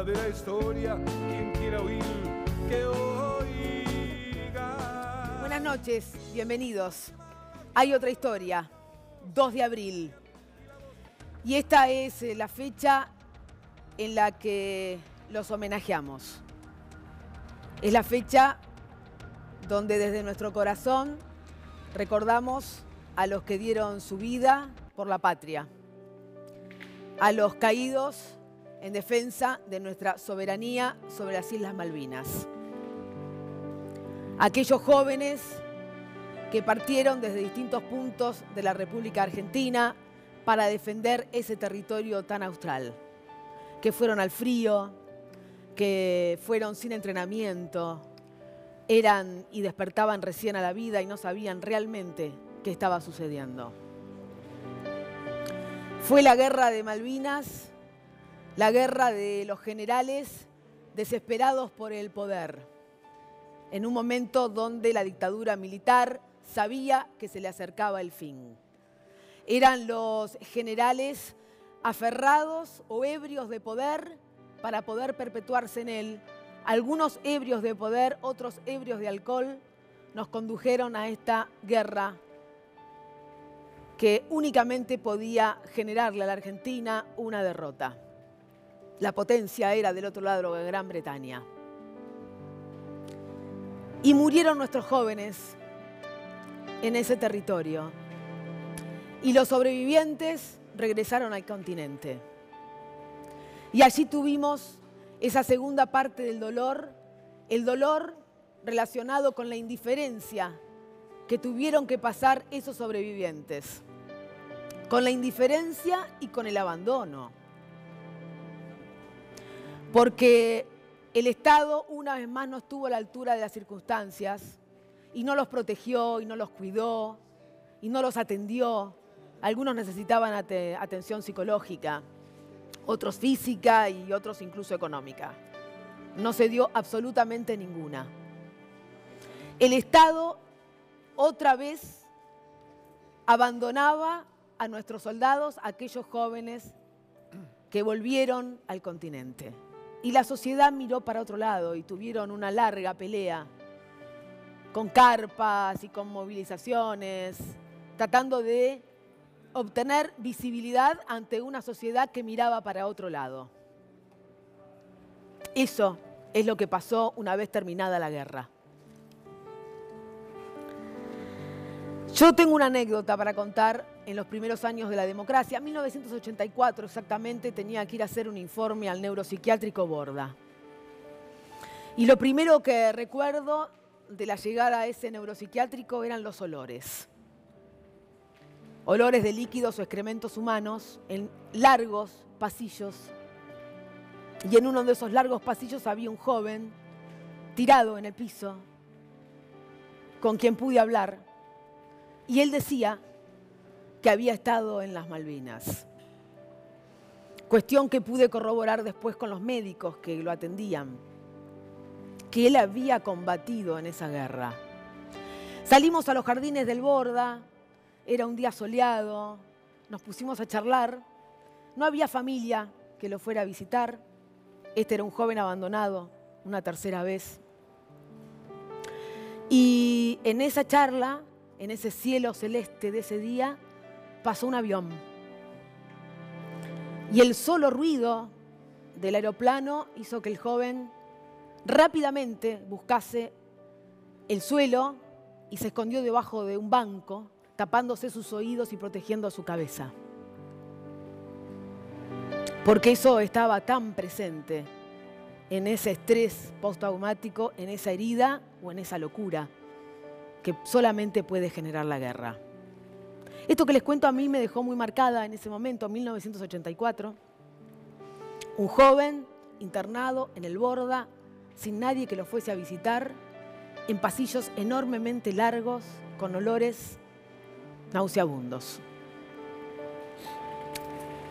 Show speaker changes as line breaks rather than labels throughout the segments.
de la historia. Quien quiera oír, que oiga.
Buenas noches, bienvenidos. Hay otra historia, 2 de abril. Y esta es la fecha en la que los homenajeamos. Es la fecha donde desde nuestro corazón recordamos a los que dieron su vida por la patria, a los caídos en defensa de nuestra soberanía sobre las Islas Malvinas, aquellos jóvenes que partieron desde distintos puntos de la República Argentina para defender ese territorio tan austral, que fueron al frío, que fueron sin entrenamiento, eran y despertaban recién a la vida y no sabían realmente qué estaba sucediendo. Fue la guerra de Malvinas, la guerra de los generales desesperados por el poder, en un momento donde la dictadura militar sabía que se le acercaba el fin. Eran los generales aferrados o ebrios de poder para poder perpetuarse en él. Algunos ebrios de poder, otros ebrios de alcohol, nos condujeron a esta guerra que únicamente podía generarle a la Argentina una derrota. La potencia era del otro lado de Gran Bretaña. Y murieron nuestros jóvenes en ese territorio. Y los sobrevivientes regresaron al continente. Y allí tuvimos esa segunda parte del dolor, el dolor relacionado con la indiferencia que tuvieron que pasar esos sobrevivientes, con la indiferencia y con el abandono. Porque el Estado una vez más no estuvo a la altura de las circunstancias y no los protegió y no los cuidó y no los atendió. Algunos necesitaban atención psicológica, otros física y otros incluso económica. No se dio absolutamente ninguna. El Estado otra vez abandonaba a nuestros soldados, a aquellos jóvenes que volvieron al continente. Y la sociedad miró para otro lado y tuvieron una larga pelea con carpas y con movilizaciones, tratando de obtener visibilidad ante una sociedad que miraba para otro lado. Eso es lo que pasó una vez terminada la guerra. Yo tengo una anécdota para contar en los primeros años de la democracia. En 1984 exactamente tenía que ir a hacer un informe al neuropsiquiátrico Borda. Y lo primero que recuerdo de la llegada a ese neuropsiquiátrico eran los olores. Olores de líquidos o excrementos humanos en largos pasillos. Y en uno de esos largos pasillos había un joven tirado en el piso con quien pude hablar. Y él decía que había estado en las Malvinas. Cuestión que pude corroborar después con los médicos que lo atendían, que él había combatido en esa guerra. Salimos a los jardines del Borda. Era un día soleado, nos pusimos a charlar, no había familia que lo fuera a visitar, este era un joven abandonado, una tercera vez. Y en esa charla, en ese cielo celeste de ese día, pasó un avión. Y el solo ruido del aeroplano hizo que el joven rápidamente buscase el suelo y se escondió debajo de un banco, tapándose sus oídos y protegiendo su cabeza. Porque eso estaba tan presente en ese estrés postraumático, en esa herida o en esa locura que solamente puede generar la guerra. Esto que les cuento a mí me dejó muy marcada en ese momento, en 1984. Un joven internado en el Borda, sin nadie que lo fuese a visitar, en pasillos enormemente largos, con olores nauseabundos.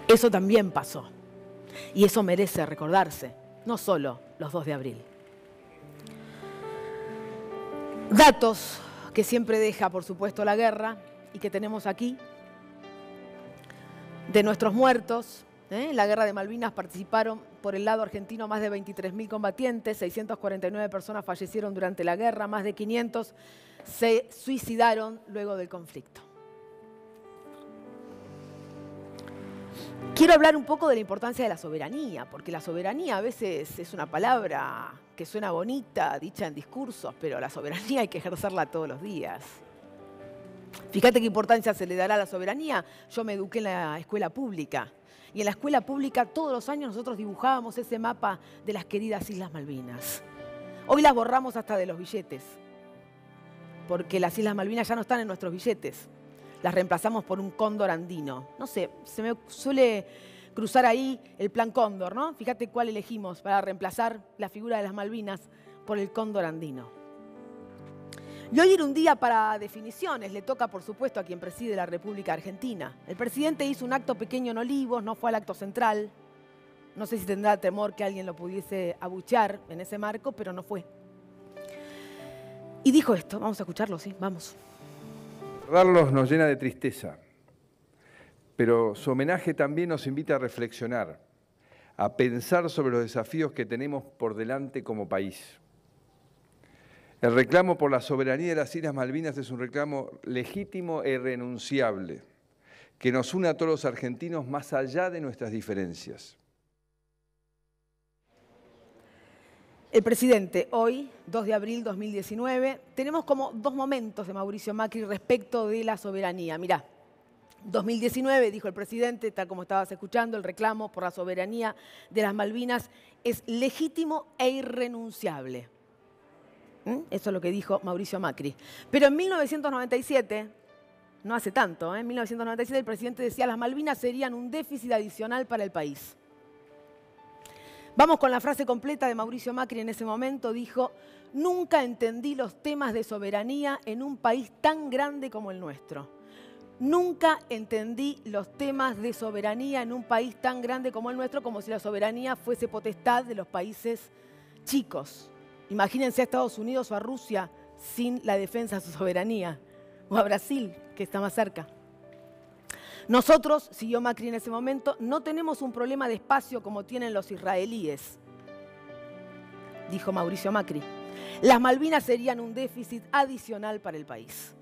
Eso también pasó. Y eso merece recordarse, no solo los 2 de abril. Datos que siempre deja, por supuesto, la guerra y que tenemos aquí. De nuestros muertos, en la guerra de Malvinas participaron por el lado argentino, más de 23.000 combatientes, 649 personas fallecieron durante la guerra, más de 500 se suicidaron luego del conflicto. Quiero hablar un poco de la importancia de la soberanía, porque la soberanía a veces es una palabra que suena bonita, dicha en discursos, pero la soberanía hay que ejercerla todos los días. Fíjate qué importancia se le dará a la soberanía. Yo me eduqué en la escuela pública. Y en la escuela pública todos los años nosotros dibujábamos ese mapa de las queridas Islas Malvinas. Hoy las borramos hasta de los billetes, porque las Islas Malvinas ya no están en nuestros billetes. Las reemplazamos por un cóndor andino. No sé, se me suele cruzar ahí el plan cóndor, ¿no? Fíjate cuál elegimos para reemplazar la figura de las Malvinas por el cóndor andino. Y hoy era un día para definiciones. Le toca, por supuesto, a quien preside la República Argentina. El presidente hizo un acto pequeño en Olivos, no fue al acto central. No sé si tendrá temor que alguien lo pudiese abuchear en ese marco, pero no fue. Y dijo esto, vamos a escucharlo, ¿sí? Vamos.
Recordarlos nos llena de tristeza, pero su homenaje también nos invita a reflexionar, a pensar sobre los desafíos que tenemos por delante como país. El reclamo por la soberanía de las Islas Malvinas es un reclamo legítimo e irrenunciable, que nos une a todos los argentinos más allá de nuestras diferencias.
El presidente, hoy, 2 de abril 2019, tenemos como dos momentos de Mauricio Macri respecto de la soberanía. Mirá, 2019, dijo el presidente, tal como estabas escuchando, el reclamo por la soberanía de las Malvinas es legítimo e irrenunciable. Eso es lo que dijo Mauricio Macri. Pero en 1997, no hace tanto, en 1997 el presidente decía las Malvinas serían un déficit adicional para el país. Vamos con la frase completa de Mauricio Macri en ese momento. Dijo, nunca entendí los temas de soberanía en un país tan grande como el nuestro. Nunca entendí los temas de soberanía en un país tan grande como el nuestro, como si la soberanía fuese potestad de los países chicos. Imagínense a Estados Unidos o a Rusia sin la defensa de su soberanía, o a Brasil, que está más cerca. Nosotros, siguió Macri en ese momento, no tenemos un problema de espacio como tienen los israelíes, dijo Mauricio Macri. Las Malvinas serían un déficit adicional para el país.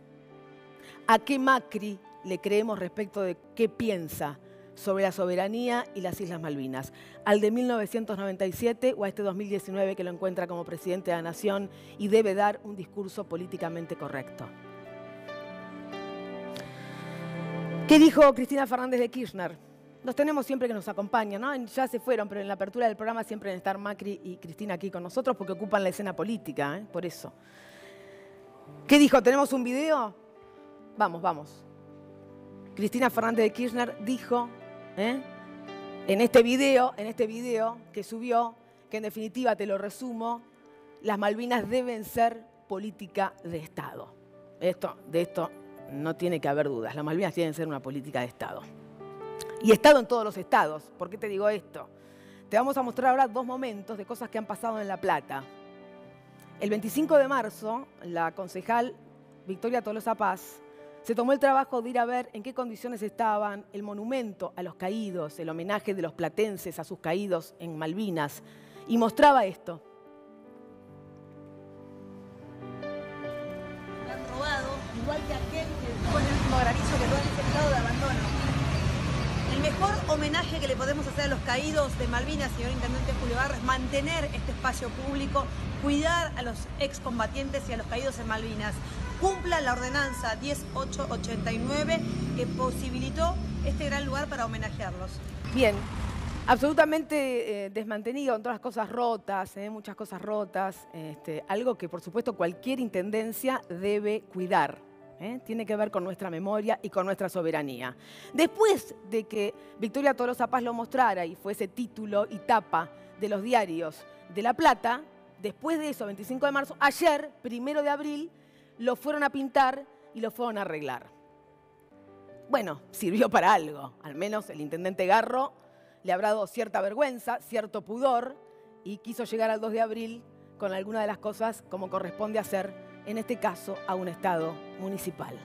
¿A qué Macri le creemos respecto de qué piensa sobre la soberanía y las Islas Malvinas? ¿Al de 1997 o a este 2019 que lo encuentra como presidente de la Nación y debe dar un discurso políticamente correcto? ¿Qué dijo Cristina Fernández de Kirchner? Los tenemos siempre que nos acompañan, ¿no? Ya se fueron, pero en la apertura del programa siempre deben estar Macri y Cristina aquí con nosotros porque ocupan la escena política, por eso. ¿Qué dijo? ¿Tenemos un video? Vamos, vamos. Cristina Fernández de Kirchner dijo, en este video que subió, que en definitiva, te lo resumo, las Malvinas deben ser política de Estado. De esto no tiene que haber dudas. Las Malvinas tienen que ser una política de Estado. Y Estado en todos los estados. ¿Por qué te digo esto? Te vamos a mostrar ahora dos momentos de cosas que han pasado en La Plata. El 25 de marzo, la concejal Victoria Tolosa Paz se tomó el trabajo de ir a ver en qué condiciones estaban el monumento a los caídos, el homenaje de los platenses a sus caídos en Malvinas, y mostraba esto.
Han robado, igual que aquel que pone el último granizo que lo han infectado de abandono. El mejor homenaje que le podemos hacer a los caídos de Malvinas, señor Intendente Julio Barra, es mantener este espacio público, cuidar a los excombatientes y a los caídos en Malvinas. Cumpla la ordenanza 10889 que posibilitó este gran lugar para homenajearlos.
Bien, absolutamente desmantenido, con todas las cosas rotas, muchas cosas rotas, algo que por supuesto cualquier intendencia debe cuidar. Tiene que ver con nuestra memoria y con nuestra soberanía. Después de que Victoria Tolosa Paz lo mostrara y fuese título y tapa de los diarios de La Plata, después de eso, 25 de marzo, ayer, 1 de abril, lo fueron a pintar y lo fueron a arreglar. Bueno, sirvió para algo. Al menos el intendente Garro le habrá dado cierta vergüenza, cierto pudor, y quiso llegar al 2 de abril con alguna de las cosas como corresponde hacer, en este caso, a un Estado municipal.